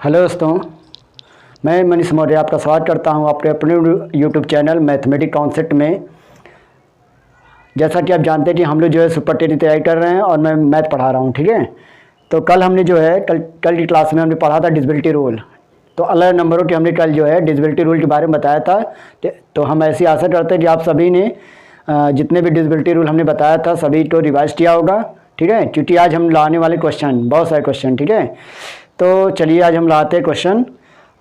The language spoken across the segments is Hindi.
हेलो दोस्तों, मैं मनीष मौर्य आपका स्वागत करता हूं अपने यूट्यूब चैनल मैथमेटिक कॉन्सेप्ट में। जैसा कि आप जानते हैं कि हम लोग जो है सुपर टेट की तैयारी कर रहे हैं और मैं मैथ पढ़ा रहा हूं, ठीक है। तो कल हमने जो है कल की क्लास में हमने पढ़ा था डिसेबिलिटी रूल। तो अलग नंबरों के हमने कल जो है डिसेबिलिटी रूल के बारे में बताया था। तो हम ऐसी आशा करते हैं कि आप सभी ने जितने भी डिसेबिलिटी रूल हमने बताया था सभी को रिवाइज किया होगा, ठीक है। क्योंकि आज हम लाने वाले क्वेश्चन बहुत सारे क्वेश्चन, ठीक है। तो चलिए आज हम लाते हैं क्वेश्चन।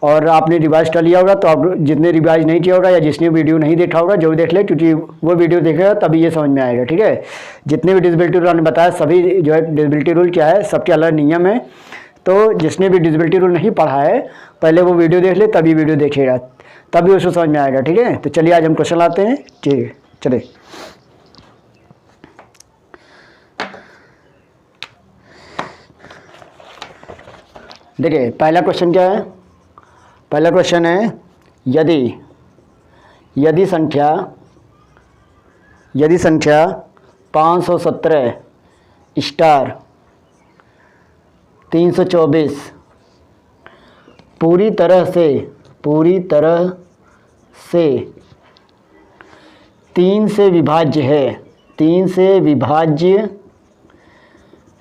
और आपने रिवाइज कर लिया होगा, तो आप जितने रिवाइज नहीं किया होगा या जिसने वीडियो नहीं देखा होगा जो भी देख ले, क्योंकि वो वीडियो देखेगा तभी ये समझ में आएगा, ठीक है। जितने भी डिसेबिलिटी रूल हमने बताया सभी जो है डिसेबिलिटी रूल क्या है, सबके अलग नियम है। तो जिसने भी डिसेबिलिटी रूल नहीं पढ़ा है पहले वो वीडियो देख ले, तभी वीडियो देखेगा, तभी उसको समझ में आएगा, ठीक है। तो चलिए आज हम क्वेश्चन लाते हैं, ठीक है। चलिए देखिए पहला क्वेश्चन क्या है। पहला क्वेश्चन है यदि संख्या 517 स्टार 324 पूरी तरह से 3 से विभाज्य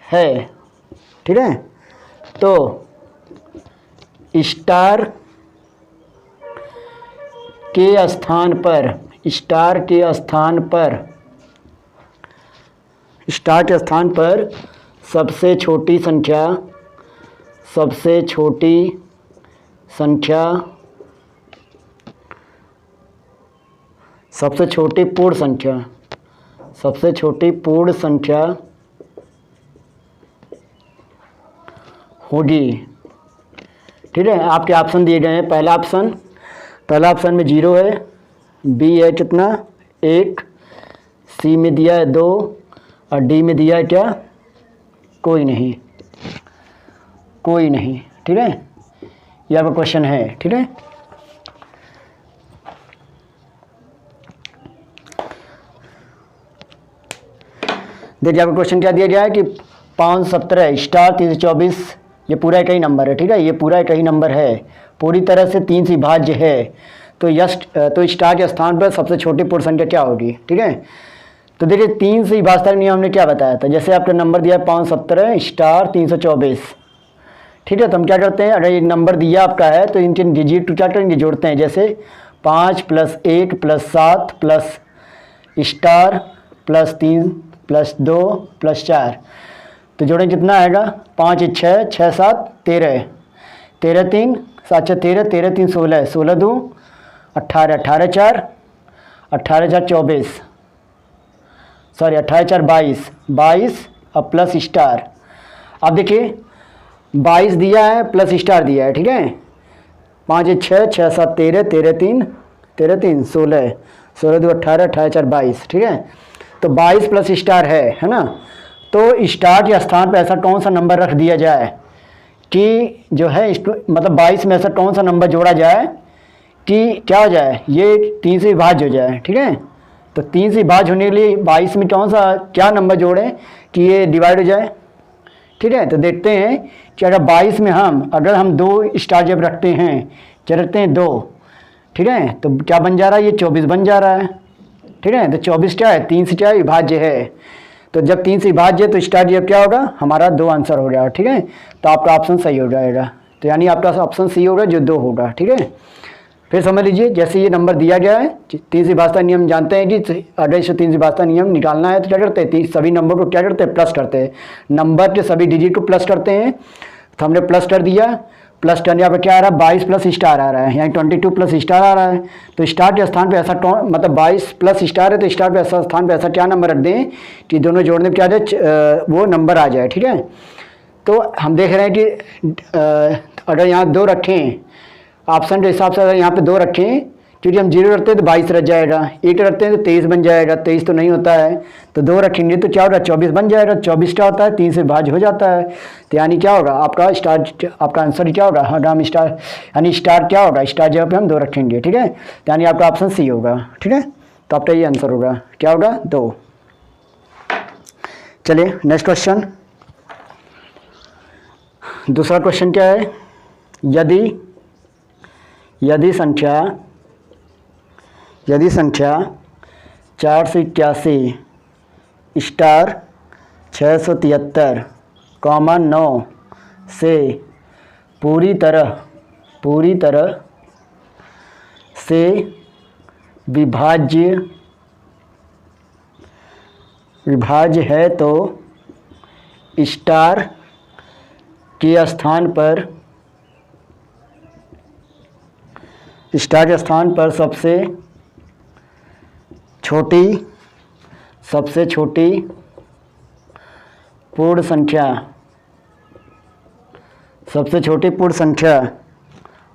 है, ठीक है। तो स्टार के स्थान पर सबसे छोटी पूर्ण संख्या होगी, ठीक है। आपके ऑप्शन दिए गए हैं। पहला ऑप्शन में 0 है, बी है कितना 1, सी में दिया है 2 और डी में दिया है क्या, कोई नहीं, ठीक है। यह आपका क्वेश्चन है, ठीक है। देखिए आपका क्वेश्चन क्या दिया गया है कि 517 स्टार 324 ये पूरा एक ही नंबर है, ठीक है। ये पूरा एक ही नंबर है, पूरी तरह से 3 से विभाज्य है। तो स्टार के स्थान पर सबसे छोटी पूर्ण संख्या क्या होगी, ठीक है। तो देखिए 3 से विभाज्यता का नियम हमने क्या बताया था। जैसे आपका नंबर दिया है 517 स्टार 324, ठीक है। तो हम क्या करते हैं, अगर ये नंबर दिया आपका है तो इनके डिजिट क्या करेंगे, जोड़ते हैं। जैसे 5 + 1 + 7 प्लस स्टार प्लस 3 + 2 + 4, तो जोड़ें कितना आएगा, 5 × 6 = 6 × 7 = 13, 13 × 3 = 7 × 13, 13 × 3 = 16, 16 × 2 = 18, 18 × 4 = 18 × 4 = 24, सॉरी 18 × 4 = 22, 22 और प्लस स्टार। अब देखिए 22 दिया है प्लस स्टार दिया है, ठीक है। 5 × 6 = 6 × 7 = 13, 13 × 3 = 16, 16 × 2 = 18, 18 × 4 = 22, ठीक है। तो 22 प्लस स्टार है ना। तो स्टार के स्थान पर ऐसा कौन सा नंबर रख दिया जाए कि जो है मतलब 22 में ऐसा कौन सा नंबर जोड़ा जाए कि क्या हो जाए, ये 3 से विभाज्य हो जाए, ठीक है। तो 3 से विभाज्य होने के लिए 22 में क्या नंबर जोड़ें कि ये डिवाइड हो जाए, ठीक है। तो देखते हैं कि अगर 22 में अगर हम 2 स्टार जब रखते हैं 2, ठीक है, तो क्या बन जा रहा है, ये 24 बन जा रहा है, ठीक है। तो 24 क्या है, 3 से क्या है, विभाज्य है। तो जब 3 से विभाज्य है तो स्टार जब क्या होगा, हमारा 2 आंसर हो जाएगा, ठीक है। तो आपका ऑप्शन सही हो जाएगा। तो यानी आपका ऑप्शन सी होगा जो 2 होगा, ठीक है। फिर समझ लीजिए, जैसे ये नंबर दिया गया है 3 से विभाज्यता नियम जानते हैं कि अगर इसे 3 से विभाज्यता नियम निकालना है तो क्या करते हैं, सभी नंबर को क्या करते हैं, प्लस करते हैं। नंबर के सभी डिजिट को प्लस करते हैं। तो हमने प्लस कर दिया, प्लस करने यहाँ पर क्या आ रहा है, 22 प्लस स्टार आ रहा है, यहाँ 22 प्लस स्टार आ रहा है। तो स्टार के स्थान पे ऐसा मतलब 22 प्लस स्टार है, तो स्टार पे ऐसा स्थान पे ऐसा क्या नंबर रख दें कि दोनों जोड़ने में क्या जाए, वो नंबर आ जाए, ठीक है। तो हम देख रहे हैं कि अगर यहाँ 2 रखें, ऑप्शन के हिसाब से अगर यहाँ पे 2 रखें, क्योंकि हम 0 रखते हैं तो 22 रह जाएगा, 1 रखते हैं तो 23 बन जाएगा, 23 तो नहीं होता है। तो 2 रखेंगे तो क्या होगा, 24 बन जाएगा। 24 क्या होता है, 3 से विभाज्य हो जाता है। तो यानी क्या होगा आपका स्टार, आपका आंसर क्या होगा, हम स्टार, यानी स्टार क्या होगा, स्टार जगह पे हम 2 रखेंगे, ठीक है। तो यानी आपका ऑप्शन सी होगा, ठीक है। तो आपका ये आंसर होगा, क्या होगा, 2। चलिए नेक्स्ट क्वेश्चन। दूसरा क्वेश्चन क्या है, यदि संख्या 481 स्टार 673 कॉमा 9 से पूरी तरह से विभाज्य है तो स्टार के स्थान पर सबसे छोटी पूर्ण संख्या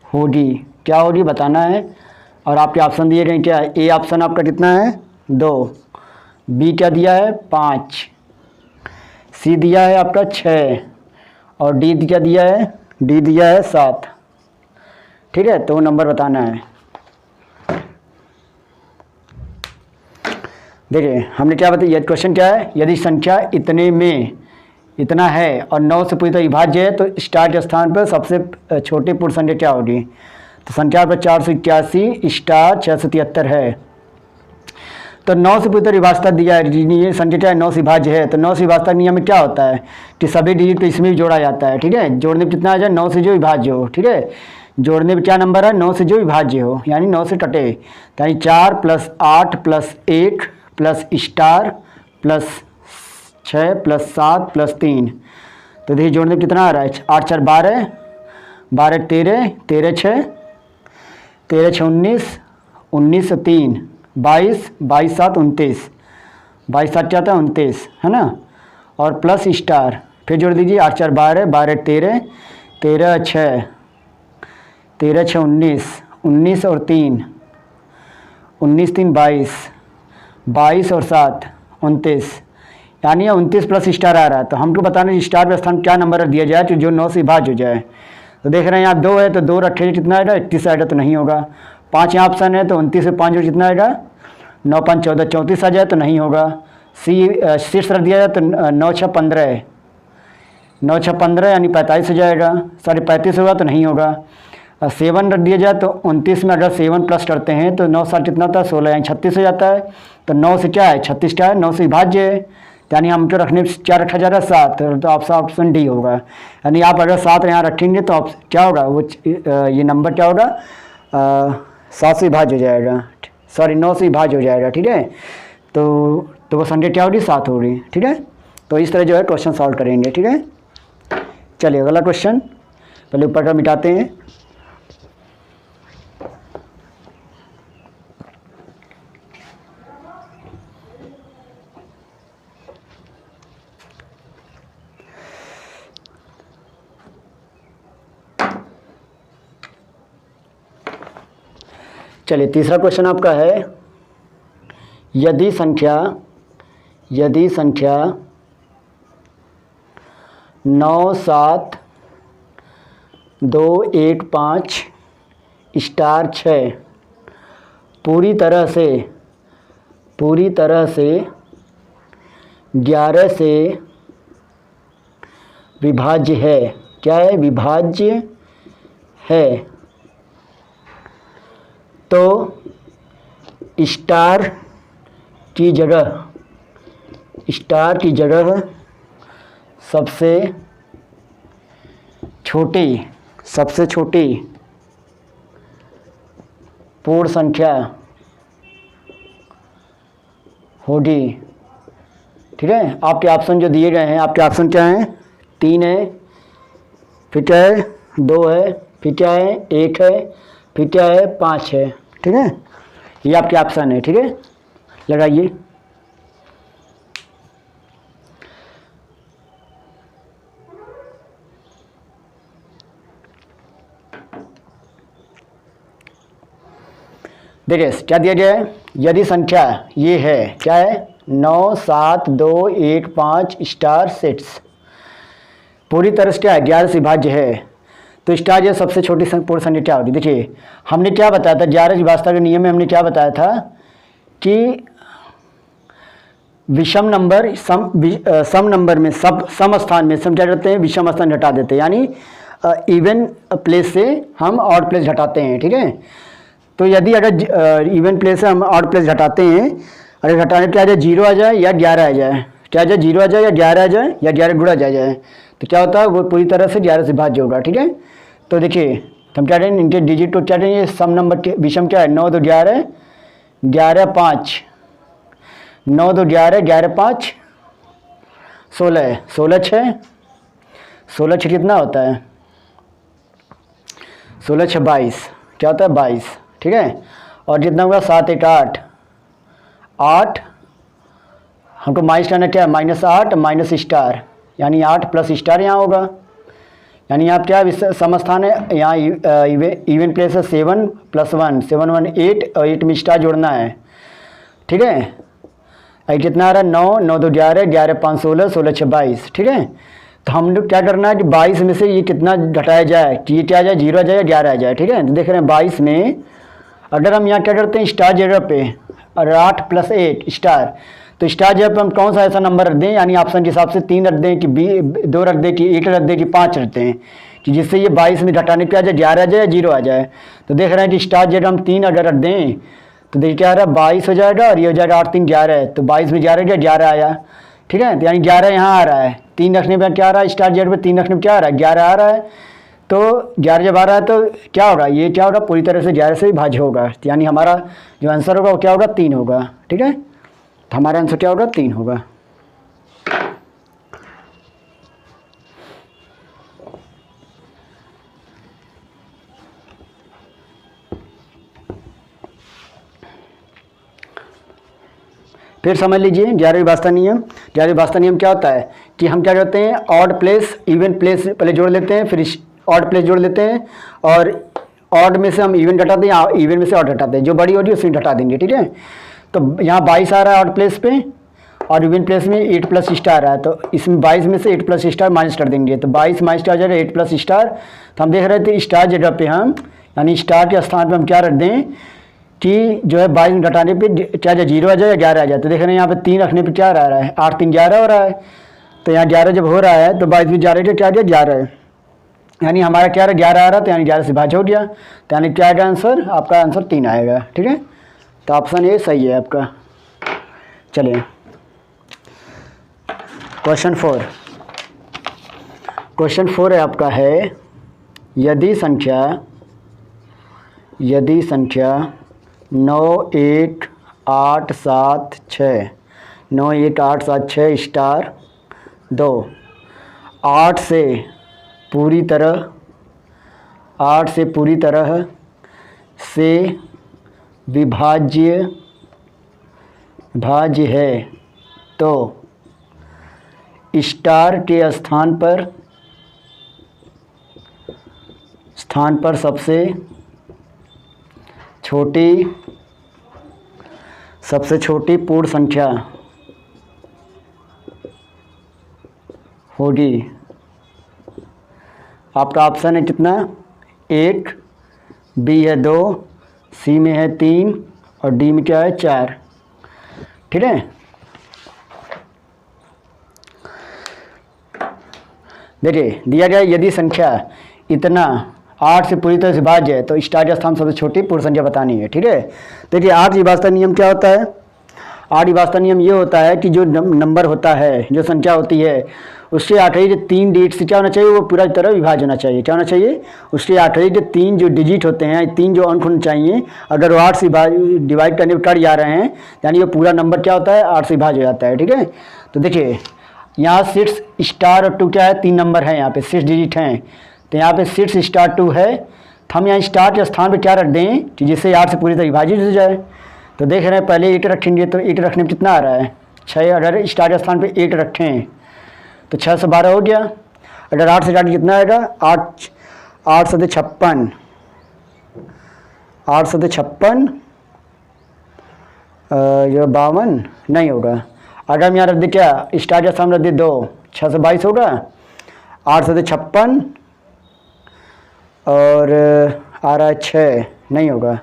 होगी। क्या होगी बताना है। और आपके ऑप्शन दिए गए क्या है। ए ऑप्शन आपका कितना है 2, बी क्या दिया है 5, सी दिया है आपका 6 और डी क्या दिया है 7। ठीक है, तो नंबर बताना है। देखिए हमने क्या बताया, क्वेश्चन क्या है, यदि संख्या इतना है और 9 से पूरी तरह विभाज्य है तो स्टार के स्थान पर सबसे छोटी पूर्ण संख्या क्या होगी। तो संख्या पर 481 स्टार 673 है। तो 9 से पूरी तरह विभाज्यता दिया है, ये संख्या क्या है 9 से विभाज्य है। तो 9 से विभाज्यता नियम में क्या होता है कि सभी डिजिट तो इसमें भी जोड़ा जाता है। ठीक है, जोड़ने में कितना आ जाए 9 से जो विभाज्य हो। ठीक है, जोड़ने में क्या नंबर है 9 से जो विभाज्य हो, यानी 9 से कटे, यानी 4 + 8 + 1 प्लस स्टार प्लस 6 + 7 + 3। तो देखिए जोड़ने में कितना आ रहा है 8 × 4 12, 12 13, 13 6, 13 6 19, 19 से 3 22, 22 7 29, 22 7 क्या आता है 29 है ना, और प्लस स्टार फिर जोड़ दीजिए 8 × 4 12, 12 13, 13 6, 13 6 19, 19 और 3, 19 3 22, 22 और 7 29, यानी 29 प्लस स्टार आ रहा है। तो हमको बताना है स्टार के स्थान क्या नंबर दिया जाए तो जो 9 से विभाज्य हो जाए। तो देख रहे हैं यहाँ 2 है तो 2 रखेंगे कितना आएगा 31 आएगा, तो नहीं होगा। 5 यहाँ ऑप्शन है तो 29 से 5 जो कितना आएगा 9 5 14 34 आ जाए तो नहीं होगा। शीर्ष रख दिया जाए तो 9 6 15, 9 6 15 यानी 45 हो जाएगा, 35 होगा तो नहीं होगा। 7 रख दिया जाए तो 29 में अगर 7 प्लस करते हैं तो 9 7 कितना होता है 16, यानी 36 हो जाता है। तो 9 से क्या है 36 क्या है 9 से विभाज्य है, यानी हमको रखने क्या रखा जा रहा है 7, तो ऑप्शन डी होगा। यानी आप अगर 7 यहाँ रखेंगे तो क्या होगा वो ये नंबर क्या होगा 7 से विभाज्य हो जाएगा, सॉरी 9 से विभाज्य हो जाएगा। ठीक है, तो वो संख्या क्या होगी 7 होगी। ठीक है, तो इस तरह जो है क्वेश्चन सॉल्व करेंगे। ठीक है, चलिए अगला क्वेश्चन, पहले ऊपर का मिटाते हैं। चलिए तीसरा क्वेश्चन आपका है, यदि संख्या 9 7 2 1 5 स्टार 6 पूरी तरह से 11 से विभाज्य है। क्या है विभाज्य है, तो स्टार की जगह सबसे छोटी पूर्ण संख्या होगी। ठीक है, आपके ऑप्शन जो दिए गए हैं, आपके ऑप्शन क्या हैं 3 है, फिर क्या है 2 है, फिर क्या है 1 है, फिर क्या है 5 है। ठीक है, ये आपके ऑप्शन है। ठीक है, लगाइए। देखिए क्या दिया गया है, यदि संख्या ये है क्या है 9 7 2 1 5 स्टार 6 पूरी तरह से क्या है 11 से विभाज्य है, तो स्टार जो सबसे छोटी पूर्ण संख्या क्या होगी। देखिए हमने क्या बताया था 11 विभाज्यता के नियम में, हमने क्या बताया था कि विषम नंबर सम नंबर में सम स्थान में सम क्या करते हैं विषम स्थान हटा देते हैं, यानी इवन प्लेस से हम ऑड प्लेस घटाते हैं, ठीक है। तो यदि अगर इवन प्लेस से हम ऑड प्लेस घटाते हैं, अगर घटाने क्या आ जाए 0 आ जाए या 11 आ जाए, क्या आ जाए 0 आ जाए या 11 आ जाए या 11 गुणा जाए, तो क्या होता है वो पूरी तरह से 11 से भाज्य होगा, ठीक है। तो देखिए हम क्या करें, इनके डिजिट को क्या करेंगे, सम नंबर के विषम क्या है 9 2 11, 11 5, 9 2 11, 11 5 16, 16 6, 16 6 कितना होता है, 16 6 22, क्या होता है 22, ठीक है। और जितना होगा 7 1 8, 8 हमको माइनस करना क्या है, -8 माइनस स्टार, यानी 8 प्लस स्टार यहाँ होगा, यानी यहाँ क्या सम स्थान है, यहाँ इवन प्लेस है 7 + 1, 7 1 8 और 8 में स्टार जोड़ना है, ठीक है। कितना आ रहा है 9 9 2 11, 11 5 16, 16 6 22, ठीक है। तो हम लोग क्या करना है कि 22 में से ये कितना घटाया जाए, कि ये क्या आ जाए 0 आ जाए या 11 आ जाए, ठीक है। तो देख रहे हैं 22 में अगर हम यहाँ क्या करते हैं स्टार जगह पे और 8 + 8 स्टार, तो स्टार जगह पे हम कौन सा ऐसा नंबर रख दें, यानी ऑप्शन के हिसाब से 3 रख दें कि 2 रख दें कि 1 रख दें कि 5 रखते हैं, कि जिससे ये 22 में घटाने पे आ जाए 11 आ जाए या 0 आ जाए। तो देख रहे हैं कि स्टार जगह हम 3 अगर रख दें तो देखिए क्या आ रहा है 22 हो जाएगा और ये हो जाएगा 8 3 11, तो 22 में 11 गया 11 आया, ठीक है। तो यानी 11 यहाँ आ रहा है, 3 रखने पर क्या आ रहा है, स्टार जेड पे 3 रखने पर क्या आ रहा है 11 आ रहा है। तो 11 जब आ रहा है तो क्या होगा, ये क्या होगा पूरी तरह से 11 से ही भाज्य होगा, यानी हमारा जो आंसर होगा वो क्या होगा 3 होगा, ठीक है। तो हमारा आंसर क्या होगा 3 होगा। फिर समझ लीजिए 11वीं वास्ता नियम। 11वीं वास्ता नियम क्या होता है कि हम क्या करते हैं ऑड प्लेस इवन प्लेस पहले जोड़ लेते हैं, फिर ऑड प्लेस जोड़ लेते हैं, और ऑड में से हम इवन घटाते हैं, इवन में से ऑड घटाते हैं, जो बड़ी होगी उसमें घटा देंगे, ठीक है। तो यहाँ 22 आ रहा है ऑड प्लेस पे और इवन प्लेस में 8 प्लस स्टार आ रहा है, तो इसमें 22 में से 8 प्लस स्टार माइनस कर देंगे, तो 22 माइनस आ जाएगा 8 प्लस स्टार। तो हम देख रहे थे स्टार जगह पे हम यानी स्टार के स्थान पे हम क्या रख दें कि जो है 22 में घटाने पे क्या जाए 0 आ जाए या 11 आ जाए। तो देख रहे हैं यहाँ पे 3 रखने पे क्या रह रहा है 8 3 11 हो रहा है, तो यहाँ 11 जब हो रहा है तो 22 में 11 क्या जाए 11 है, यानी हमारा क्या रहा 11 आ रहा है, तो यानी 11 से भाज्य हो गया, तो यानी क्या आएगा आंसर, आपका आंसर 3 आएगा, ठीक है। तो ऑप्शन ए सही है आपका। चलिए क्वेश्चन 4, क्वेश्चन 4 है आपका है यदि संख्या 9 1 8 7 6 9 1 8 7 6 स्टार 2 8 से पूरी तरह से विभाज्य है, तो स्टार के स्थान पर सबसे छोटी पूर्ण संख्या होगी। आपका ऑप्शन है कितना 1, बी है 2, सी में है 3 और डी में क्या है 4, ठीक है। देखिए दिया गया यदि संख्या इतना 8 से पूरी तरह से भाज्य है तो स्टार के स्थान सबसे छोटी पूर्ण संख्या बतानी है, ठीक है। देखिए 8वीं वास्ता नियम क्या होता है, 8वीं वास्ता नियम ये होता है कि जो नंबर होता है, जो संख्या होती है, उससे 8वीं जो 3 डिजिट से क्या होना चाहिए, वो पूरा तरह विभाज्य होना चाहिए। क्या होना चाहिए, उसके 8वीं जो 3 जो डिजिट होते हैं, 3 जो अंक होने चाहिए, अगर वो 8 से डिवाइड करने पर कट जा रहे हैं, यानी वो पूरा नंबर क्या होता है 8 से विभाज्य हो जाता है, ठीक है। तो देखिए यहाँ 6 स्टार और 2 क्या है 3 नंबर हैं, यहाँ पे 6 डिजिट हैं, तो यहाँ पे 6 स्टार 2 है, तो हम यहाँ स्टार के स्थान पे क्या रख दें कि जिससे 8 से पूरी तरह विभाजित हो जाए। तो देख रहे हैं पहले 8 रखेंगे, तो 8 रखने में कितना आ रहा है 6, अगर स्टार के स्थान पे 8 रखें तो 6 से 12 हो गया, अगर 8 से 8 कितना आएगा 8 8 7 56, 8 7 56 ये 52 नहीं होगा। अगर हम यहाँ रख दे क्या स्टार के सामने रख दे 2, 6 से 22 होगा, 8 7 56 और आ रहा है 6 नहीं होगा।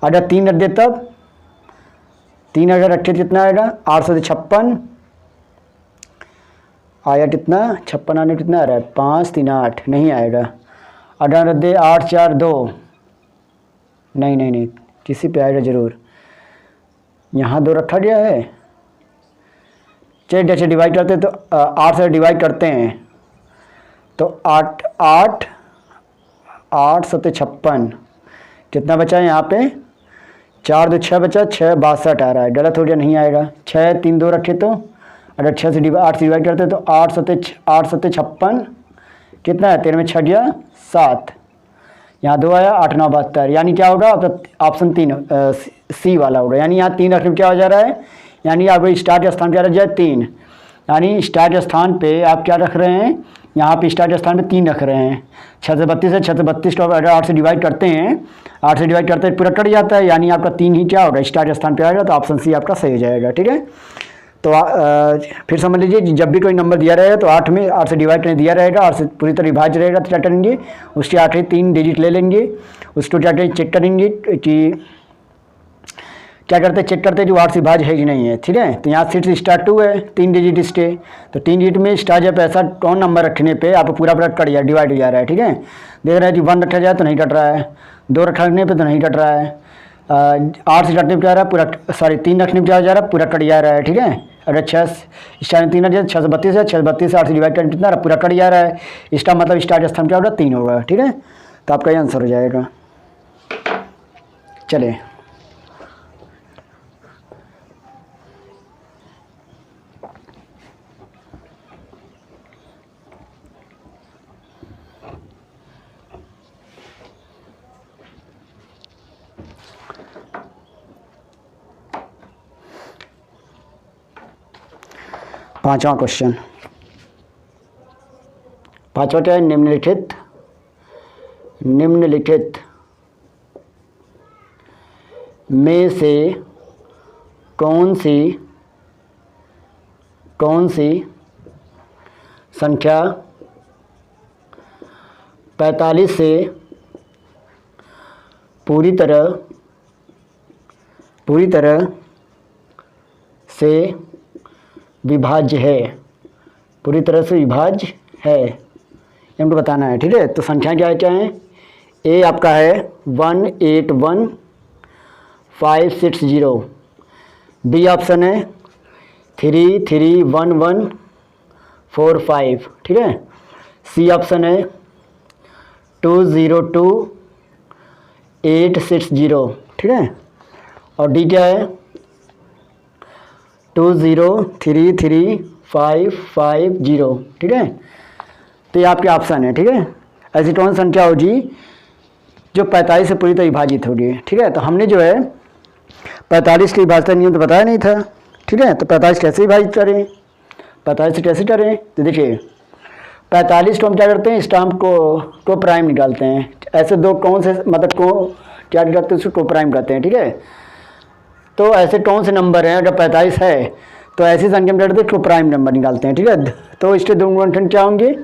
अगर 3 रख दे तब 3 अगर रखे कितना आएगा 8 7 56 आया कितना 56 आने कितना आ रहा है 5 3 8 नहीं आएगा, 18 रद्दे 8 4 2, नहीं नहीं नहीं किसी पे आएगा ज़रूर, यहाँ 2 रखा गया है। चलिए जैसे डिवाइड करते हैं तो 8 से डिवाइड करते हैं तो 8 8 8 7 56, कितना बचा है यहाँ पे 4 2 6 बचा, 6 62 आ रहा है, गलत हो गया, नहीं आएगा। 6 3 2 रखे तो अगर 6 से 8 से डिवाइड करते तो 8 7 56, कितना है 13 में 6 गया 7, यहाँ 2 आया 8 9 72, यानी क्या होगा ऑप्शन 3 सी वाला होगा। यानी यहाँ 3 रखने में क्या हो जा रहा है, यानी आपको स्टार्ट स्थान क्या रख जाए 3, यानी स्टार्ट स्थान पे आप क्या रख रहे हैं, यहाँ पे स्टार्ट स्थान पे 3 रख रहे हैं। 6 से 32 है, 6 से 32 को अगर 8 से डिवाइड करते हैं, 8 से डिवाइड करते हैं पूरा कट जाता है, यानी आपका 3 ही क्या होगा स्टार्ट स्थान पे आएगा, तो ऑप्शन सी आपका सही हो जाएगा। ठीक है, तो फिर समझ लीजिए जब भी कोई नंबर दिया रहेगा तो 8 में 8 से डिवाइड करने दिया रहेगा, 8 से पूरी तरह विभाज्य रहेगा तो क्या करेंगे, उसके आखिरी 3 डिजिट ले लेंगे, उसको क्या करेंगे चेक करेंगे कि क्या करते हैं, चेक करते हैं कि 8 से विभाज्य है कि नहीं है। ठीक है, तो यहाँ से स्टार्ट 2 है, 3 डिजिट स्टे, तो 3 डिजिट में स्टार जब ऐसा कौन नंबर रखने पे आप पूरा पूरा कट जाए, डिवाइड हो जा रहा है। ठीक है, देख रहे हैं कि 1 रखा जाए तो नहीं कट रहा है, 2 रखने पे तो नहीं कट रहा है, 8 से कटने पे जा रहा है पूरा, सॉरी 3 रखने पे जा रहा है पूरा कट जा रहा है। ठीक है, अगर 6 स्टार 3 रख जाए 6 से 32 है, 6 से 32 से 8 से डिवाइड करने कितना पूरा कट जा रहा है, इसका मतलब स्टार्ट स्थान क्या होगा 3 होगा। ठीक है, तो आपका ये आंसर हो जाएगा। चलिए पांचवा क्वेश्चन, पांचवा क्या है, निम्नलिखित में से कौन सी संख्या 45 से पूरी तरह से विभाज्य है, पूरी तरह से विभाज्य है, हमको बताना है। ठीक है, तो संख्या क्या है, ए आपका है 181,560, बी ऑप्शन है 331145, ठीक है, सी ऑप्शन है 202860, ठीक है, और डी क्या है 20335550, ठीक है। तो ये आपके ऑप्शन है। ठीक है, ऐसी कौन संख्या होगी जो 45 से पूरी तरह विभाजित होगी। ठीक है, तो हमने जो है 45 के विभाजन नियम तो बताया नहीं था। ठीक है, तो 45 कैसे विभाजित करें, 45 से कैसे करें, तो देखिए 45 को हम क्या करते हैं, स्टाम्प को प्राइम निकालते हैं। ऐसे दो कौन से मतलब को क्या निकालते हैं, उसको को प्राइम करते हैं। ठीक है, तो ऐसे कौन से नंबर हैं, अगर 45 है तो ऐसी संख्या में को प्राइम नंबर निकालते हैं। ठीक है, तो इसके दो गुणनखंड क्या होंगे,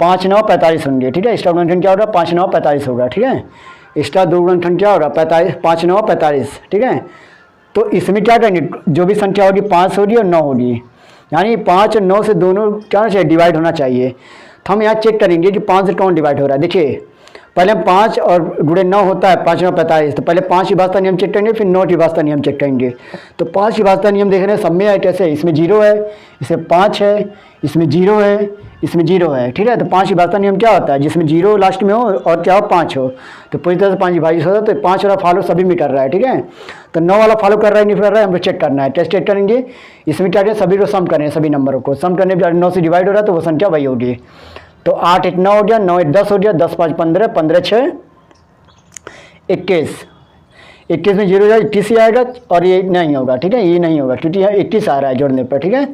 5 9 45 होंगे। ठीक है, इसका गुणनखंड क्या होगा 5 9 45 होगा। ठीक है, इसका दो गुणनखंड क्या होगा 45 5 9 45। ठीक है, तो इसमें क्या करेंगे, जो भी संख्या होगी 5 होगी और 9 होगी, यानी 5 और 9 से दोनों क्या होना चाहिए, डिवाइड होना चाहिए। तो हम यहाँ चेक करेंगे कि 5 से कौन डिवाइड हो रहा है। देखिए पहले 5 और गुणे 9 होता है, 5 9 45, तो पहले 5 विभाजता नियम चेक करेंगे, फिर 9 विभाजता नियम चेक करेंगे। तो 5 विभाजता नियम देख रहे हैं, सब में है कैसे, इसमें 0 है, इसमें 5 है, इसमें 0 है, इसमें 0 है। ठीक है, तो 5 विभाजता नियम क्या होता है, जिसमें 0 लास्ट में हो और क्या हो 5 हो, तो पूरी तरह से 5 विभाजित होता है। तो 5 वाला फॉलो सभी में कर रहा है। ठीक है, तो 9 वाला फॉलो कर रहा है नहीं कर रहा है, हमको चेक करना है, टेस्ट चेक करेंगे। इसमें क्या करें, सभी को सम करें, सभी नंबरों को सम करने पर 9 से डिवाइड हो रहा है तो वो संख्या वही होगी। तो 8 1 9 हो गया, 9 1 10 हो गया, 10 5 15, 15 6 21, 21 में 0 हो जाए 21 ही आएगा, और ये नहीं होगा। ठीक है, ये नहीं होगा क्योंकि यहाँ 21 आ रहा है जोड़ने पर। ठीक है,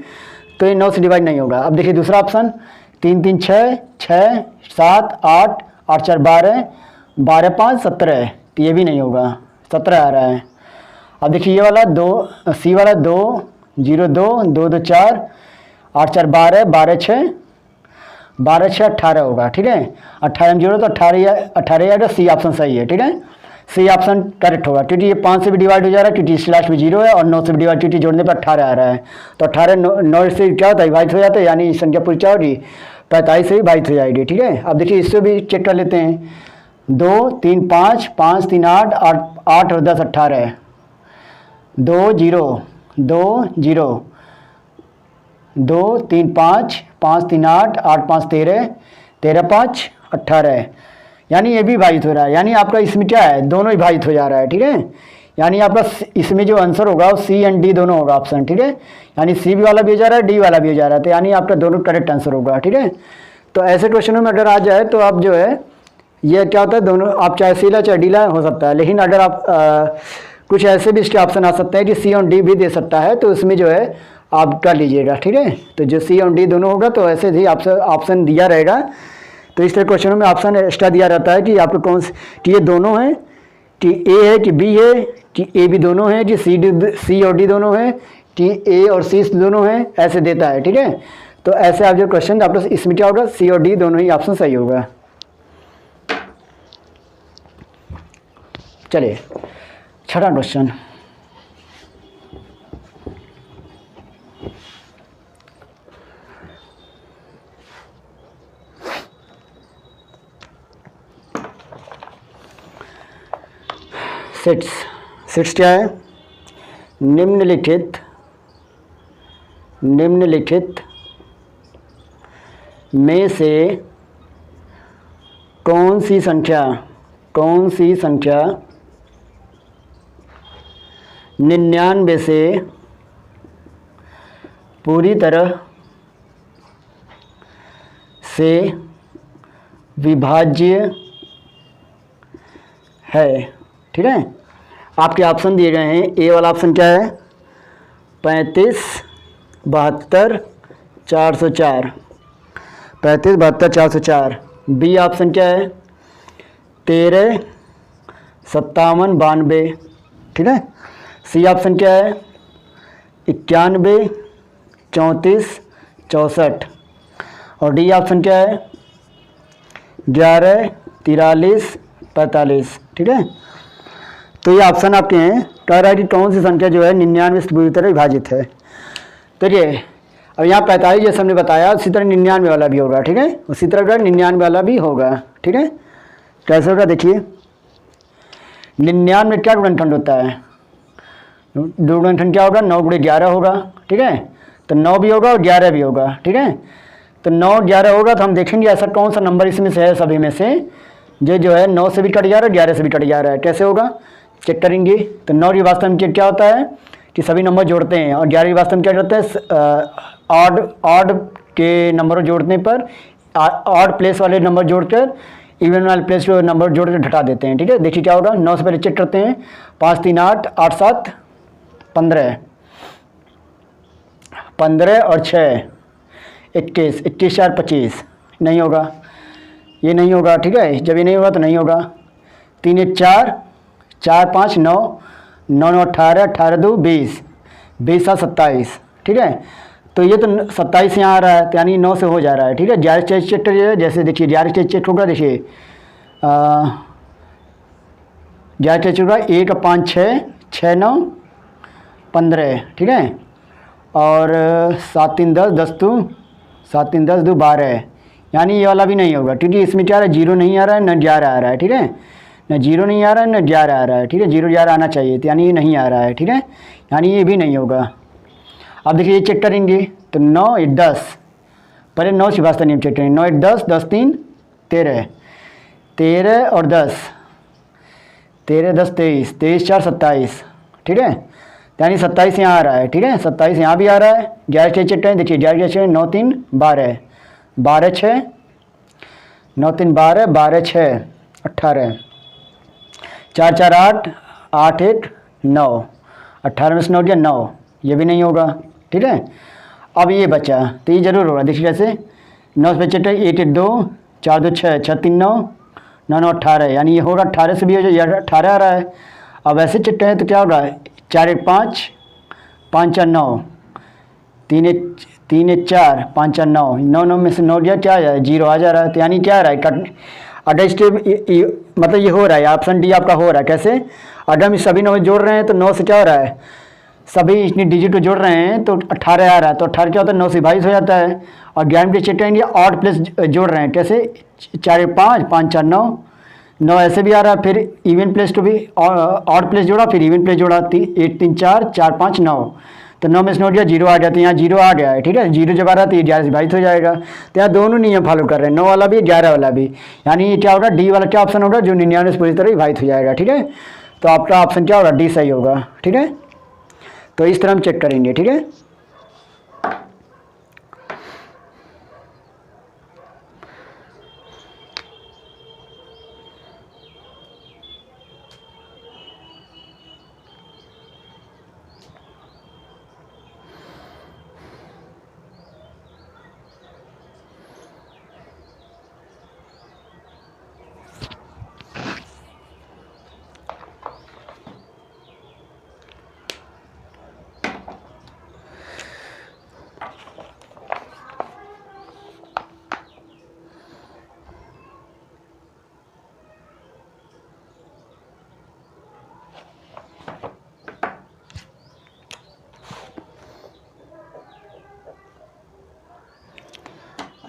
तो ये 9 से डिवाइड नहीं होगा। अब देखिए दूसरा ऑप्शन 3 3 6 6 7 8 8 4 12 12 5 17, तो ये भी नहीं होगा, 17 आ रहा है। अब देखिए ये वाला 2 सी वाला 2 0 2 2 2 4 8 4 12 12 6 12 6 18 होगा। ठीक है, 18 में 0 तो 18 आएगा, सी ऑप्शन सही है। ठीक है, सी ऑप्शन करेक्ट होगा क्योंकि ये 5 से भी डिवाइड हो जा रहा है क्योंकि इस लास्ट में 0 है, और 9 से भी डिवाइड क्योंकि जोड़ने पर 18 आ रहा है। तो 18 9 से क्या होता है विभाजित हो जाता है, यानी संख्या पूरी क्या होगी 45 से विभाजित हो जाएगी। ठीक है, अब देखिए इससे भी चेक कर लेते हैं। 2 3 5, 5 3 8, 8 और 10 18, 2 0 2 0, 2 3 5, 5 3 8, 8 5 13, 13 5 18, यानी ये भी विभाजित हो रहा है। यानी आपका इसमें क्या है, दोनों विभाजित हो जा रहा है। ठीक है, यानी आपका इसमें जो आंसर होगा वो सी एंड डी दोनों होगा ऑप्शन। ठीक है, यानी सी वाला भी हो जा रहा है, डी वाला भी हो जा रहा है, तो यानी आपका दोनों करेक्ट आंसर होगा। ठीक है, तो ऐसे क्वेश्चनों में अगर आ जाए तो आप जो है ये क्या होता है, दोनों आप चाहे सी ला चाहे डी ला हो सकता है, लेकिन अगर आप कुछ ऐसे भी इसके ऑप्शन आ सकते हैं कि सी और डी भी दे सकता है, तो उसमें जो है आप कर लीजिएगा। ठीक है, तो जो सी और डी दोनों होगा तो ऐसे ही ऑप्शन दिया रहेगा। तो इस तरह क्वेश्चनों में ऑप्शन एक्स्ट्रा दिया रहता है कि आपको कौन कि ये दोनों हैं, कि ए है कि बी है, कि ए भी दोनों है, कि सी और डी दोनों है, कि ए और सी दोनों हैं, ऐसे देता है। ठीक है, तो ऐसे आप जो क्वेश्चन आप इसमें क्या होगा, सी और डी दोनों ही ऑप्शन सही होगा। चलिए छठा क्वेश्चन, सिट्स क्या है, निम्नलिखित में से कौन सी संख्या 99 से पूरी तरह से विभाज्य है। ठीक है, आपके ऑप्शन दिए गए हैं। ए वाला ऑप्शन क्या है, 35 72 404, 35 72 404। बी ऑप्शन क्या है, 13 57 92। ठीक है, सी ऑप्शन क्या है, 91 34 64, और डी ऑप्शन क्या है, 11 43 45। ठीक है, तो ये ऑप्शन आपके हैं। कह रहा है कि कौन सी संख्या जो है 99 से पूरी तरह विभाजित है। तो ये अब यहाँ 45 जैसे हमने बताया, उसी तरह 99 वाला भी होगा। ठीक है, उसी तरह 99 वाला भी होगा। ठीक है, कैसे होगा देखिए, 99 में क्या गुणनखंड होता है, गुणनखंड क्या होगा, 9 × 11 होगा। ठीक है, तो 9 भी होगा और 11 भी होगा। ठीक है, तो 9 11 होगा, तो हम देखेंगे ऐसा कौन सा नंबर इसमें से है सभी में से जो है 9 से भी कट जा रहा है, 11 से भी कट जा रहा है। कैसे होगा, चेक करेंगे। तो 9 की वास्तव में क्या होता है कि सभी नंबर जोड़ते हैं, और 11 की वास्तव में क्या करते हैं, ऑड के नंबरों जोड़ने पर ऑड प्लेस वाले नंबर जोड़कर इवन वाले प्लेस वाले नंबर जोड़कर घटा देते हैं। ठीक है, देखिए क्या होगा, 9 से पहले चेक करते हैं, 5 3 8, 8 7 15, 15 और 6 21, 21 4 25, नहीं होगा, ये नहीं होगा। ठीक है, जब ये नहीं होगा तो नहीं होगा। 3 1 4, 4 5 9, 9 9 18, 18 2 20, 20 7 27। ठीक है, तो ये तो 27 यहाँ आ रहा है, तो यानी 9 से हो जा रहा है। ठीक है, 11 स्टेज चेक करिए, जैसे देखिए 11 स्टेज चेक होगा, देखिए 11 स्टेज होगा, 1 5 6, 6 9 15। ठीक है, और 7 3 10, 10 2 7 3 10 2 12, यानी ये वाला भी नहीं होगा, क्योंकि इसमें क्या आ रहा है, 0 नहीं आ रहा है, न 11 आ रहा है। ठीक है, न 0 नहीं आ रहा है, न 11 आ रहा है। ठीक है, 0 11 आना चाहिए, तो यानी ये नहीं आ रहा है। ठीक है, यानी ये भी नहीं होगा। अब देखिए ये चेक करेंगे, तो 9 1 10, पहले 9 से वास्ता नहीं चेक करेंगे, 9 1 10, 10 3 13, 13 और 10, 13 10 23, 23 4 27। ठीक है, यानी 27 यहाँ आ रहा है। ठीक है, 27 यहाँ भी आ रहा है। 11 चेक करें, देखिए 11 6 9 3 12, 12 6 9 3 12, 12 6 18, 4 4 8, 8 1 9, 18 में से 9 गया 9, ये भी नहीं होगा। ठीक है, अब ये बचा, तो ये जरूर होगा। देखिए कैसे, 9 से चेक 1 1 2, 4 2 6, 6 3 9, 9 9 18, यानी ये होगा। 18 से भी हो जाए, 18 आ रहा है। अब ऐसे चेक करें तो क्या होगा, 4 1 5, 5 4 9, 3 1 4, 5 4 9, 9 9 में से 9 गया, क्या आ जाए, 0 आ जा रहा है। तो यानी क्या आ रहा है, अगर स्टेप मतलब ये हो रहा है, ऑप्शन डी आपका हो रहा है। कैसे, अगर हम सभी नंबर जोड़ रहे हैं तो 9 से क्या हो रहा है, सभी इतनी डिजिट को जोड़ रहे हैं तो 18 आ रहा है, तो 18 क्या होता है 9 से 22 हो जाता है। और 11 प्लेस चेक करेंगे ऑड प्लेस जोड़ रहे हैं, कैसे 4 5 5 4 9 9 ऐसे भी आ रहा है। फिर इवन प्लेस तो भी ऑड प्लेस जोड़ा, फिर इवन प्लेस जोड़ा 8 3 4 4 5 9, तो 9 में से नोट दिया 0 आ गया, तो यहाँ 0 आ गया है। ठीक है, 0 जब आ रहा है तो ये 11 से 22 हो जाएगा। तो यहाँ दोनों नियम फॉलो कर रहे हैं, 9 वाला भी 11 वाला भी। यानी ये क्या होगा, डी वाला क्या ऑप्शन होगा, जो 99 से पूरी तरह विभाजित हो जाएगा। ठीक है, तो आपका ऑप्शन क्या होगा, डी सही होगा। ठीक है, तो इस तरह हम चेक करेंगे। ठीक है,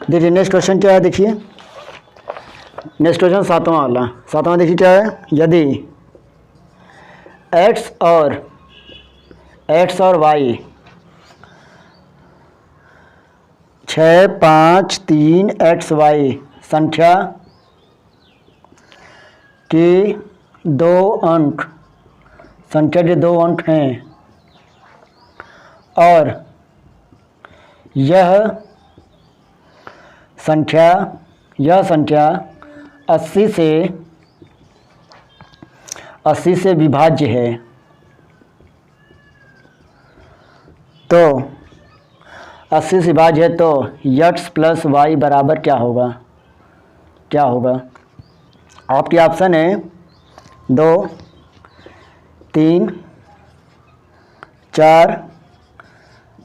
देखिए नेक्स्ट क्वेश्चन क्या है, देखिए नेक्स्ट क्वेश्चन सातवां वाला। सातवां देखिए क्या है, यदि x और y 6 5 3 XY संख्या के 2 अंक हैं और यह संख्या 80 से विभाज्य है, तो 80 से विभाज्य है, तो x प्लस वाई बराबर क्या होगा। आपके ऑप्शन है 2 3 4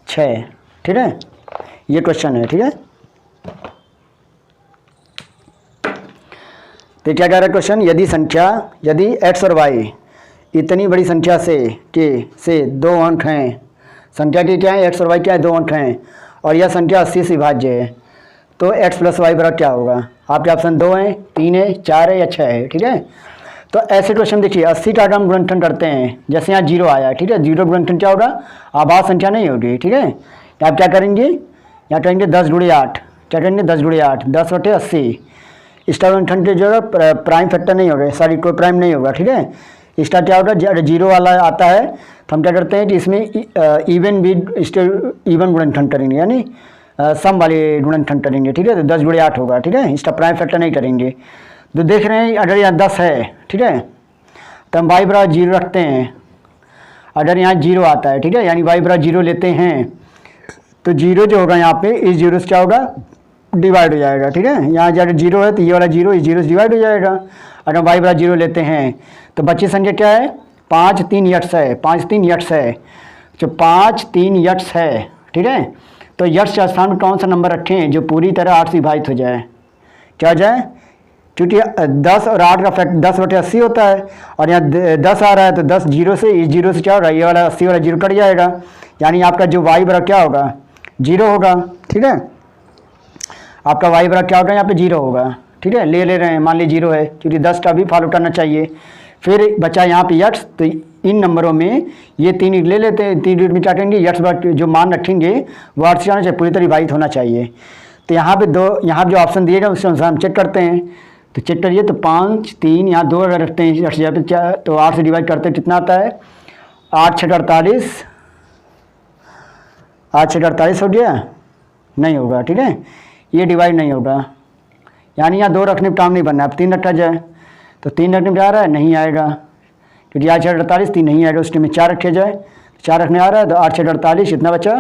6। ठीक है, ये क्वेश्चन है। ठीक है, तो क्या कह रहा है क्वेश्चन, यदि x और y इतनी बड़ी संख्या से 2 अंक हैं, संख्या के क्या है, x और y क्या है 2 अंक हैं, और यह संख्या 80 से विभाज्य है, तो x प्लस वाई बराबर क्या होगा। आपके ऑप्शन 2 हैं, 3 है, 4 है या 6 है। ठीक है, तो ऐसे क्वेश्चन देखिए 80 का अगर हम गुणनखंड करते हैं, जैसे यहाँ 0 आया। ठीक है, 0 गुणनखंड क्या होगा, आभाज्य संख्या नहीं होगी। ठीक है, आप क्या करेंगे, यहाँ करेंगे 10 × 8, क्या करेंगे 10 × 8 10/80। स्टार गुणनखंड के जो है प्राइम फैक्टर नहीं होगा, सॉरी कोई प्राइम नहीं होगा। ठीक है, स्टार क्या होगा, 0 वाला आता है तो हम क्या करते हैं कि इसमें इवन गुणनखंड करेंगे, यानी सम वाले गुणनखंड करेंगे। ठीक है, तो 10 × 8 होगा। ठीक है, इसका प्राइम फैक्टर नहीं करेंगे। तो देख रहे हैं अगर यहाँ 10 है, ठीक है, तो हम y बराबर 0 रखते हैं। अगर यहाँ 0 आता है, ठीक है, यानी y बराबर 0 लेते हैं, तो 0 जो होगा यहाँ पे इस 0 से क्या होगा, डिवाइड हो जाएगा। ठीक है, यहाँ जब 0 है तो ये वाला 0 इस 0 से डिवाइड हो जाएगा। अगर y बराबर 0 लेते हैं तो बच्ची संख्या क्या है, 5 3 यट्स है, 5 3 यट्स है, जो 5 3 यट्स है। ठीक है, तो यट्स के स्थान में कौन सा नंबर रखें जो पूरी तरह 8 से विभाजित हो जाए, क्या हो जाए, क्योंकि 10 और 8 का फैक्ट 10/80 होता है, और यहाँ 10 आ रहा है तो 10 0 से इस 0 से क्या होगा, ये वाला 80 वाला 0 कट जाएगा, यानी आपका जो y बराबर क्या होगा, 0 होगा। ठीक है, आपका y बराबर क्या होगा, यहाँ पे 0 होगा। ठीक है, ले रहे हैं, मान लीजिए 0 है, क्योंकि 10 का भी फॉलो करना चाहिए। फिर बचा यहाँ पे x, तो इन नंबरों में ये 3 ले लेते हैं, 3 यूनिट में क्या करेंगे, x बराबर जो मान रखेंगे वो 8 से आना चाहिए, पूरी तरह विभाजित होना चाहिए। तो यहाँ पे यहाँ जो ऑप्शन दिएगा उसके अनुसार हम चेक करते हैं। तो चेक करिए, तो 5 3 यहाँ 2 अगर रखते हैं 8 पे क्या, तो 8 से डिवाइड करते हैं कितना आता है, 8 6 48, 8 6 48 हो गया, नहीं होगा। ठीक है, ये डिवाइड नहीं होगा, यानी यहाँ 2 रखने पर काम नहीं बनना है। अब 3 रखा जाए तो 3 रखने में आ रहा है, नहीं आएगा, क्योंकि 8 6 48 3 नहीं आएगा। उस टाइम में 4 रखे जाए, 4 रखने आ रहा है तो 8 6 48 इतना बचा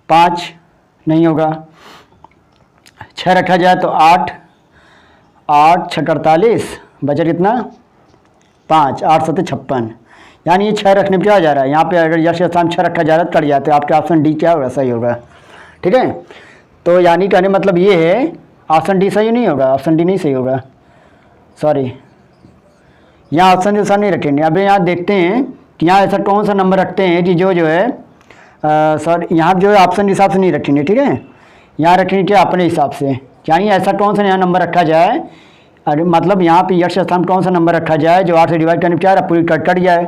5, नहीं होगा। 6 रखा जाए तो 8 6 48 बचा कितना, 5 8 7 56, यानी ये 6 रखने पर क्या जा रहा है, यहाँ पे अगर यश स्थान 6 रखा जा रहा है तो कट जाते हैं। आपके ऑप्शन डी क्या होगा, सही होगा। ठीक है, तो यानी कहने मतलब ये है ऑप्शन डी सही नहीं होगा, ऑप्शन डी नहीं सही होगा, सॉरी, यहाँ ऑप्शन के साथ नहीं रखेंगे। अब यहाँ देखते हैं कि यहाँ ऐसा कौन सा नंबर रखते हैं कि जो है सर यहाँ जो है ऑप्शन के हिसाब से नहीं रखेंगे, ठीक है, यहाँ रखेंगे क्या अपने हिसाब से, यानी ऐसा कौन सा यहाँ नंबर रखा जाए, अरे मतलब यहाँ पे यक्ष स्थान कौन सा नंबर रखा जाए जो 8 से डिवाइड करने पर क्या रहा पूरी कट जाए।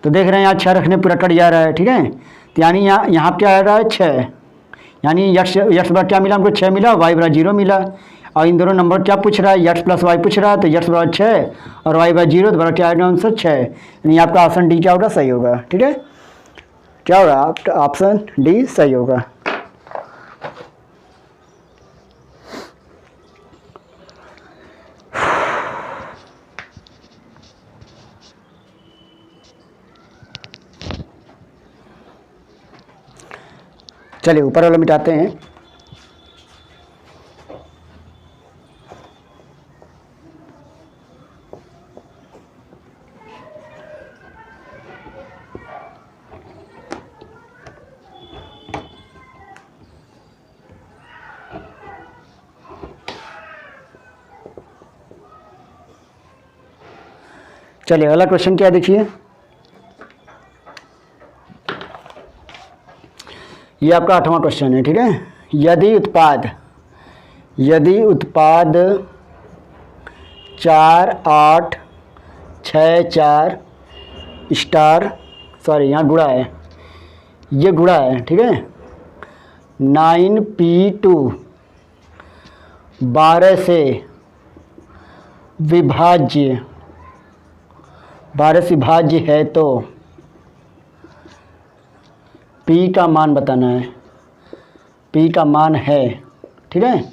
तो देख रहे हैं यहाँ 6 रखने पूरा कट जा रहा है, ठीक है, तो यानी यहाँ क्या आ रहा है 6, यानी यक्ष बराबर क्या मिला हमको 6 मिला, वाई बराबर 0 मिला, और इन दोनों नंबर क्या पूछ रहा है यक्ष प्लस वाई पूछ रहा है, तो यक्ष बराबर 6 और वाई बराबर 0, तो बराबर क्या आएगा आंसर 6, यानी आपका ऑप्शन डी क्या होगा सही होगा, ठीक है, क्या होगा आपका ऑप्शन डी सही होगा। चलिए ऊपर वाला मिटाते हैं। चलिए अगला क्वेश्चन क्या देखिए, ये आपका 8वां क्वेश्चन है, ठीक है। यदि उत्पाद 4 8 6 4 स्टार, सॉरी यहाँ गुणा है, ये गुणा है, ठीक है, 9p2 12 से विभाज्य है तो P का मान बताना है, P का मान है, ठीक है।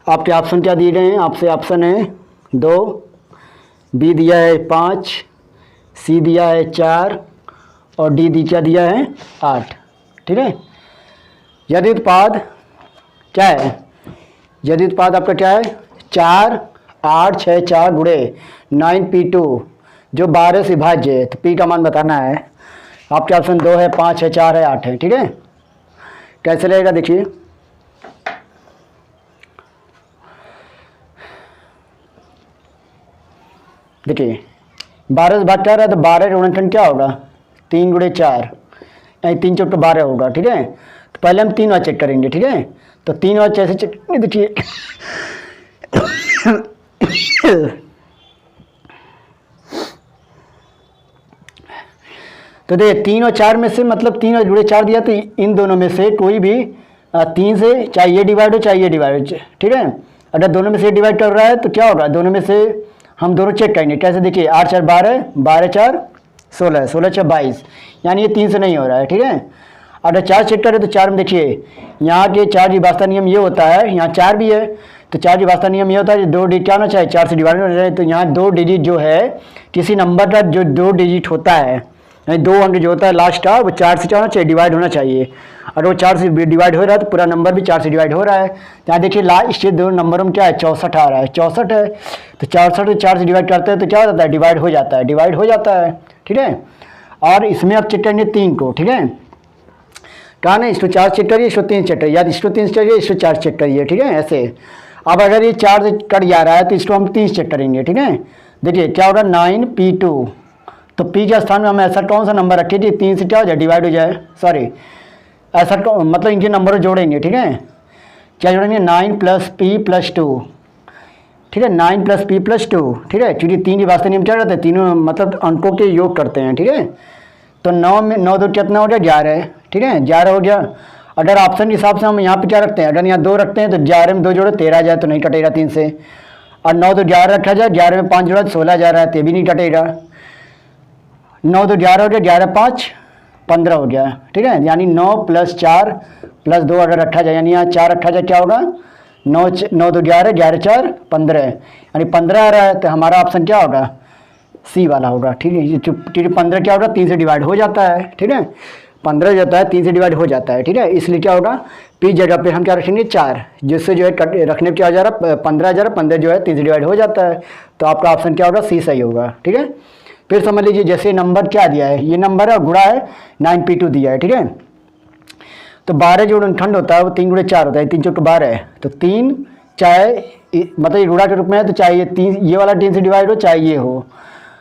आपके ऑप्शन क्या दिए गए हैं, आपसे ऑप्शन है 2, B दिया है 5, C दिया है 4 और D क्या दिया है 8, ठीक है। यदि उत्पाद क्या है, यदि उत्पाद आपका क्या है 4 8 6 4 गुणे 9p2 जो 12 से विभाज्य है, तो P का मान बताना है। आपके ऑप्शन 2 है 5 है 4 है 8 है, ठीक है। कैसे रहेगा देखिए, देखिए 12 से भाग क्या रहा है, तो 12 का गुणनखंड क्या होगा 3 गुणे 4, यानी 3 चौक 12 होगा, ठीक है। तो पहले हम 3 बार चेक करेंगे, ठीक है। तो 3 बार कैसे चेक करेंगे देखिए तो देखिए 3 और 4 में से, मतलब 3 और जुड़े 4 दिया, तो इन दोनों में से कोई भी 3 से चाहे ये डिवाइड हो चाहे ये डिवाइड हो, ठीक है। अगर दोनों में से डिवाइड कर रहा है तो क्या होगा, दोनों में से हम दोनों चेक करेंगे। कैसे देखिए 8 4 12 12 4 16 16 4 22, यानी ये 3 से नहीं हो रहा है, ठीक है। अगर 4 चेक करें तो 4 में देखिए यहाँ के 4 विभाज्यता नियम ये होता है, यहाँ 4 भी है, तो 4 विभाज्यता नियम ये होता है 2 डिजिट क्या होना चाहिए 4 से डिवाइड होना चाहिए। तो यहाँ 2 डिजिट जो है किसी नंबर का जो 2 डिजिट होता है, यानी 2 अंक जो होता है लास्ट का, वो 4 से क्या होना चाहिए डिवाइड होना चाहिए। और वो 4 से डिवाइड हो रहा है तो पूरा नंबर भी 4 से डिवाइड हो रहा है। यहाँ देखिए लास्ट 2 नंबरों में क्या है 64 आ रहा है, 64 है, तो 64 को 4 से डिवाइड करते हैं तो क्या हो जाता है डिवाइड हो जाता है, ठीक है। और इसमें आप चेक करेंगे 3 को, ठीक है, कहा ना इसको 4 चेक करिए, इसको 3 चेक करिए, या इसको 3 चेक करिए, इसको 4 चेक करिए, ठीक है, ऐसे। अब अगर ये 4 से कट जा रहा है तो इसको हम 3 चेक करेंगे, ठीक है। देखिए क्या होगा 9p2, तो P के स्थान में हम ऐसा कौन सा नंबर रखें कि 3 से क्या हो जाए डिवाइड हो जाए, सॉरी ऐसा मतलब इनके नंबर जोड़ेंगे, ठीक है। क्या जोड़ेंगे 9 + P + 2, ठीक है, 9 + P + 2, ठीक है, क्योंकि 3 के वास्ते नियम क्या करते हैं, तीनों मतलब अंकों के योग करते हैं, ठीक है। तो 9 में 9 2 कितना हो गया 11, ठीक है, 11 हो गया। अगर ऑप्शन के हिसाब से हम यहाँ पे क्या रखते हैं, अगर यहाँ 2 रखते हैं तो 11 में 2 जोड़े 13 जाए तो नहीं कटेगा 3 से, और 9 2 11 रखा जाए, 11 में 5 जोड़ा 16 जा रहा है तो भी नहीं कटेगा। 9 2 11 हो गया, 11 5 15 हो गया, ठीक है, यानी 9 + 4 + 2 अगर रखा जाए, यानी यहाँ 4 रखा जाए क्या होगा 9 2 11 11 4 15, यानी 15 आ रहा है, तो हमारा ऑप्शन क्या होगा सी वाला होगा, ठीक है। क्योंकि 15 क्या होगा 3 से डिवाइड हो जाता है, ठीक है, 15 जाता है 3 से डिवाइड हो जाता है, ठीक है, इसलिए क्या होगा P जगह पे हम क्या रखेंगे 4, जिससे जो है रखने पे क्या हो जा रहा 15 जो है 3 से डिवाइड हो जाता है, तो आपका ऑप्शन क्या होगा सी सही होगा, ठीक है। फिर समझ लीजिए जैसे नंबर क्या दिया है, ये नंबर है और गुणा है 9p2 दिया है, ठीक है। तो 12 जो गुणनखंड होता है वो 3 गुणे 4 होता है, 3 चौक 12 है, तो 3 चाहे मतलब ये गुणा के रूप में है, तो चाहे ये 3 ये वाला 3 से डिवाइड हो चाहे ये हो,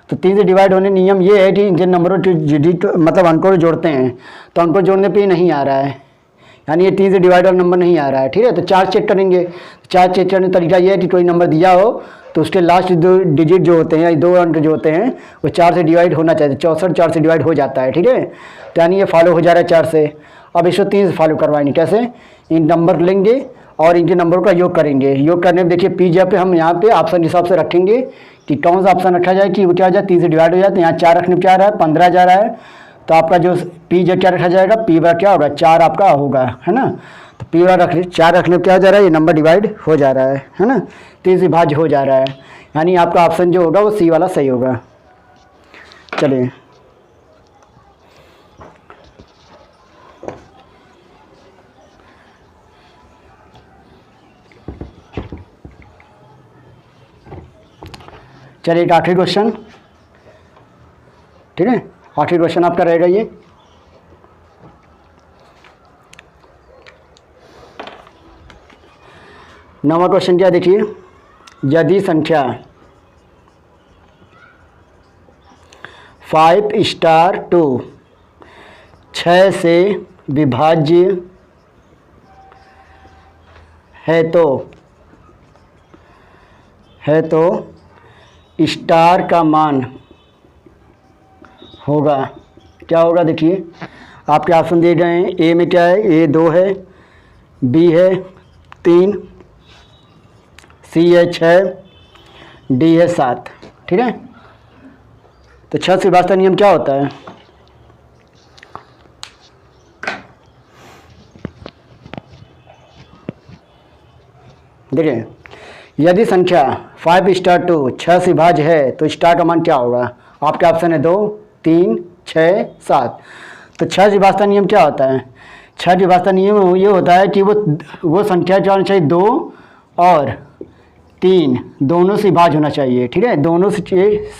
तो 3 से डिवाइड होने नियम ये है कि जिन नंबरों डिजिट मतलब अंकों को जोड़ते हैं तो अंकों जोड़ने पे ही नहीं आ रहा है, यानी ये 3 से डिवाइड वाला नंबर नहीं आ रहा है, ठीक है। तो 4 चेक करेंगे, 4 चेक करने का तरीका ये है कि कोई नंबर दिया हो तो उसके लास्ट 2 डिजिट जो होते हैं या 2 अंक जो होते हैं वो 4 से डिवाइड होना चाहिए। 64 4 से डिवाइड हो जाता है, ठीक है। तो यानी ये फॉलो हो जा रहा है 4 से। अब 103 से फॉलो करवाएंगे कैसे, इन नंबर लेंगे और इनके नंबरों का योग करेंगे। योग करने में देखिए पी जब पे हम यहाँ पे ऑप्शन हिसाब से रखेंगे कि कौन सा ऑप्शन रखा जाए कि वो क्या हो जाए 3 से डिवाइड हो जाए। तो यहाँ 4 रखने में क्या आ रहा है 15 जा रहा है, तो आपका जो पी जो क्या रखा जाएगा पी बार क्या होगा 4 आपका होगा, है ना। तो पी बार 4 रखने में क्या हो जा रहा है, ये नंबर डिवाइड हो जा रहा है ना, 3 से भाज्य हो जा रहा है, यानी आपका ऑप्शन जो होगा वो सी वाला सही होगा। चलिए चलिए एक आखिरी क्वेश्चन, ठीक है, आखिरी क्वेश्चन आपका रहेगा ये। नौवां क्वेश्चन क्या देखिए, यदि संख्या 5*2 6 से विभाज्य है तो स्टार का मान होगा, क्या होगा देखिए आपके ऑप्शन दिए गए हैं। ए में क्या है, ए 2 है, बी है 3, सी है 6, डी है 7, ठीक है। तो 6 से विभाज्य नियम क्या होता है, देखिए यदि संख्या 5*2 6 से विभाज्य है तो स्टार का मान क्या होगा। आपके ऑप्शन है 2, 3, 6, 7। तो 6 से विभाज्य नियम क्या होता है, 6 से विभाज्य नियम ये होता है कि वो संख्या जो होनी चाहिए 2 और 3 दोनों से विभाज्य होना चाहिए, ठीक है। दोनों से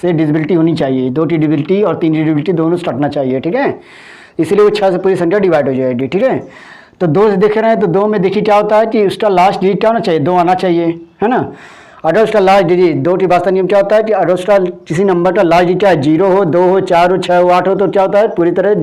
डिविजिबिलिटी होनी चाहिए, 2 की डिविजिबिलिटी और 3 की डिविजिबिलिटी दोनों से कटना चाहिए, ठीक है। इसलिए वो 6 से पूरी संख्या डिवाइड हो जाएगी, ठीक है। तो 2 से देख रहे हैं तो 2 में देखिए क्या होता है कि उसका लास्ट डिजिट क्या होना चाहिए 2 आना चाहिए, है ना। अगर उसका लास्ट डिजिट 2 की वास्तव नियम क्या होता है कि अगर उसका किसी नंबर का लास्ट डिजिट क्या है 0 हो, 2 हो, 4 हो, 6 हो, 8 हो तो क्या होता है पूरी तरह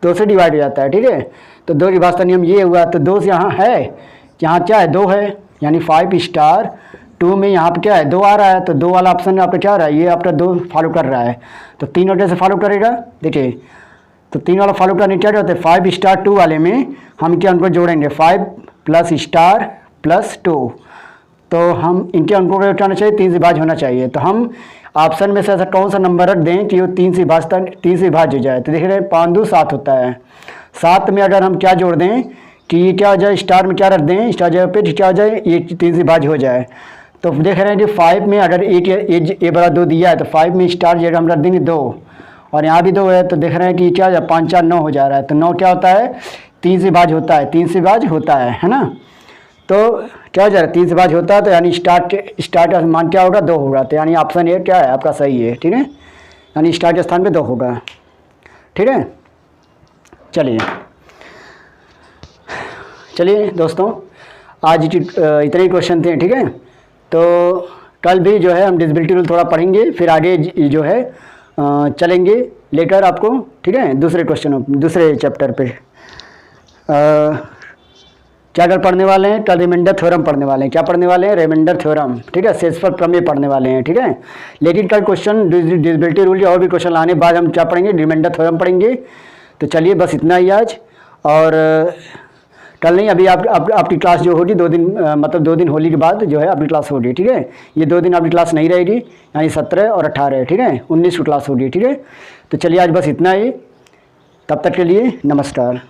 2 से डिवाइड हो जाता है, ठीक है। तो 2 की वास्तव नियम ये हुआ। तो 2 से यहाँ है, यहाँ क्या है 2 है, यानी 5*2 में यहाँ पर क्या है 2 आ रहा है, तो 2 वाला ऑप्शन आपका क्या आ रहा है, ये आपका 2 फॉलो कर रहा है। तो 3 ऑर्डर से फॉलो करेगा, देखिए तो 3 वाला फॉलो करने क्या होता है 5*2 वाले में हम क्या अंकों जोड़ेंगे 5 + *2, तो हम इनके अंकों को उठाना चाहिए 3 से विभाज्य होना चाहिए। तो हम ऑप्शन में से ऐसा कौन सा नंबर रख दें कि वो 3 से विभाज्य हो जाए। तो देख रहे हैं 5 2 7 होता है, 7 में अगर हम क्या जोड़ दें कि ये क्या हो जाए स्टार में क्या रख दें, स्टार जगह पे क्या हो जाए ये 3 से विभाज्य हो जाए। तो देख रहे हैं कि 5 में अगर ए बड़ा 2 दिया है तो 5 में स्टार जगह हम रख देंगे 2 और यहाँ भी 2 है, तो देख रहे हैं कि क्या हो जाए 5 4 9 हो जा रहा है। तो 9 क्या होता है 3 से विभाज्य होता है, 3 से विभाज्य होता है ना। तो क्या हो जा रहा है 3 से विभाज्य होता है, तो यानी स्टार का मान क्या होगा 2 होगा। तो यानी ऑप्शन ए क्या है आपका सही है, ठीक है, यानी स्टार के स्थान पे 2 होगा, ठीक है। चलिए दोस्तों आज इतने ही क्वेश्चन थे, ठीक है। तो कल भी जो है हम डिविजिबिलिटी रूल थोड़ा पढ़ेंगे, फिर आगे जो है चलेंगे लेकर आपको, ठीक है, दूसरे चैप्टर पे। क्या कल पढ़ने वाले हैं, कल रिमाइंडर थ्योरम पढ़ने वाले हैं। क्या पढ़ने वाले हैं, रिमाइंडर थ्योरम, ठीक है, शेषफल प्रमेय पढ़ने वाले हैं, ठीक है। लेकिन कल क्वेश्चन डिविजिबिलिटी रूल के और भी क्वेश्चन आने बाद हम क्या पढ़ेंगे, रिमाइंडर थ्योरम पढ़ेंगे। तो चलिए बस इतना ही आज, और कल नहीं अभी आपकी क्लास जो होगी 2 दिन मतलब 2 दिन होली के बाद जो है आपकी क्लास होगी, ठीक है। ये 2 दिन आपकी क्लास नहीं रहेगी, यानी 17 और 18, ठीक है, 19 की क्लास होगी, ठीक है। तो चलिए आज बस इतना ही, तब तक के लिए नमस्कार।